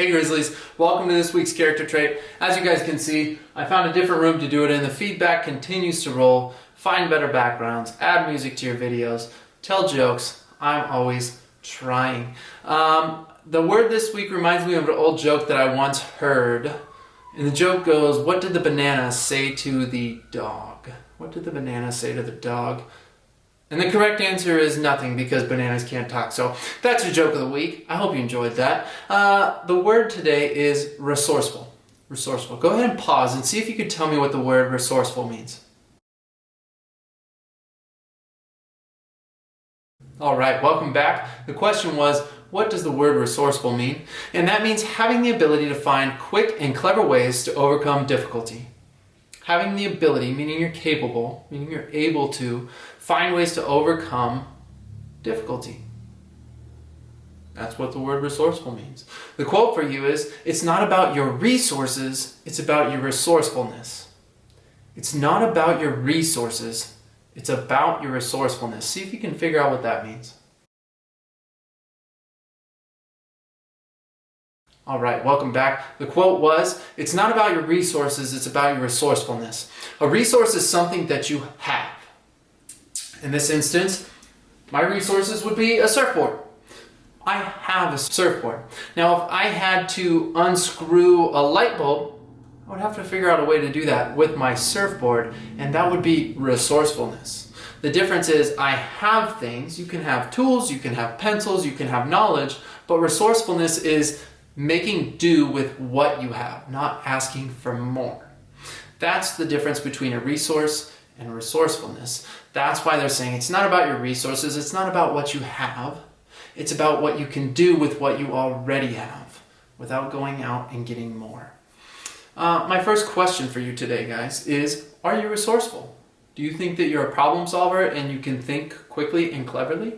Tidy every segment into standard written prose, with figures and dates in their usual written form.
Hey Grizzlies, welcome to this week's character trait. As you guys can see, I found a different room to do it in. The feedback continues to roll. Find better backgrounds, add music to your videos, tell jokes. I'm always trying. The word this week reminds me of an old joke that I once heard. And the joke goes, what did the banana say to the dog? What did the banana say to the dog? And the correct answer is nothing, because bananas can't talk. So that's your joke of the week. I hope you enjoyed that. The word today is resourceful. Resourceful. Go ahead and pause and see if you could tell me what the word resourceful means. All right, welcome back. The question was, what does the word resourceful mean? And that means having the ability to find quick and clever ways to overcome difficulty. Having the ability, meaning you're capable, meaning you're able to find ways to overcome difficulty. That's what the word resourceful means. The quote for you is, it's not about your resources, it's about your resourcefulness. It's not about your resources, it's about your resourcefulness. See if you can figure out what that means. All right, welcome back. The quote was, it's not about your resources, it's about your resourcefulness. A resource is something that you have. In this instance, my resources would be a surfboard. I have a surfboard. Now, if I had to unscrew a light bulb, I would have to figure out a way to do that with my surfboard, and that would be resourcefulness. The difference is I have things. You can have tools, you can have pencils, you can have knowledge, but resourcefulness is making do with what you have, not asking for more. That's the difference between a resource and resourcefulness. That's why they're saying it's not about your resources, it's not about what you have, it's about what you can do with what you already have without going out and getting more. My first question for you today, guys, is, are you resourceful? Do you think that you're a problem solver and you can think quickly and cleverly?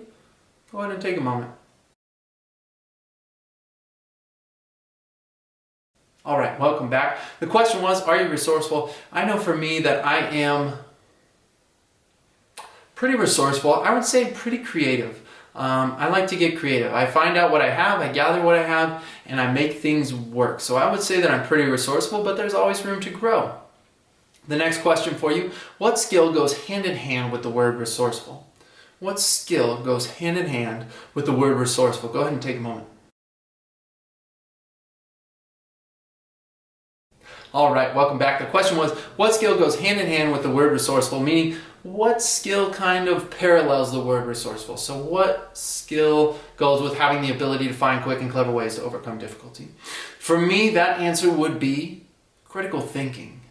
Go ahead and take a moment. All right, welcome back. The question was, are you resourceful? I know for me that I am pretty resourceful. I would say pretty creative. I like to get creative. I find out what I have, I gather what I have, and I make things work. So I would say that I'm pretty resourceful, but there's always room to grow. The next question for you, what skill goes hand in hand with the word resourceful? What skill goes hand in hand with the word resourceful? Go ahead and take a moment. All right, welcome back. The question was, what skill goes hand in hand with the word resourceful? Meaning, what skill kind of parallels the word resourceful? So what skill goes with having the ability to find quick and clever ways to overcome difficulty? For me, that answer would be critical thinking.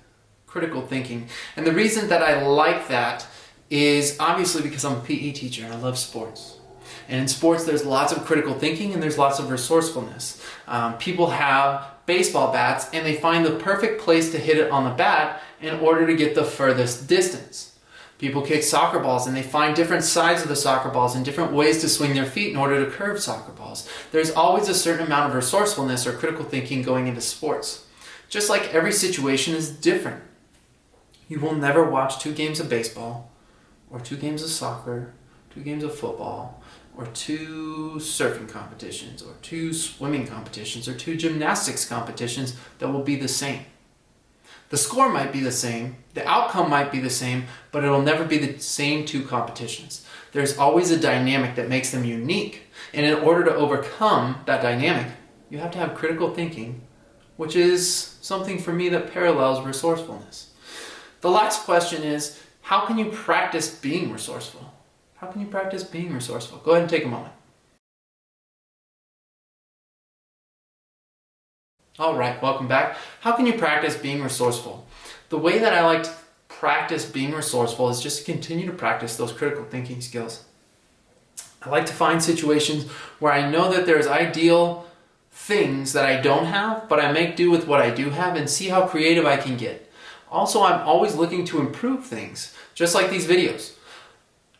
Critical thinking. And the reason that I like that is obviously because I'm a PE teacher and I love sports. And in sports, there's lots of critical thinking and there's lots of resourcefulness. People have baseball bats and they find the perfect place to hit it on the bat in order to get the furthest distance. People kick soccer balls and they find different sides of the soccer balls and different ways to swing their feet in order to curve soccer balls. There's always a certain amount of resourcefulness or critical thinking going into sports. Just like every situation is different. You will never watch 2 games of baseball, or 2 games of soccer, 2 games of football, or 2 surfing competitions, or 2 swimming competitions, or 2 gymnastics competitions that will be the same. The score might be the same, the outcome might be the same, but it'll never be the same 2 competitions. There's always a dynamic that makes them unique, and in order to overcome that dynamic, you have to have critical thinking, which is something for me that parallels resourcefulness. The last question is, how can you practice being resourceful? How can you practice being resourceful? Go ahead and take a moment. All right, welcome back. How can you practice being resourceful? The way that I like to practice being resourceful is just to continue to practice those critical thinking skills. I like to find situations where I know that there's ideal things that I don't have, but I make do with what I do have and see how creative I can get. Also, I'm always looking to improve things, just like these videos.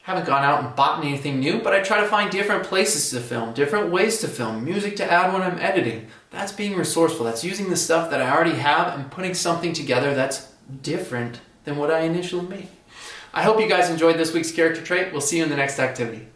Haven't gone out and bought anything new, but I try to find different places to film, different ways to film, music to add when I'm editing. That's being resourceful. That's using the stuff that I already have and putting something together that's different than what I initially made. I hope you guys enjoyed this week's character trait. We'll see you in the next activity.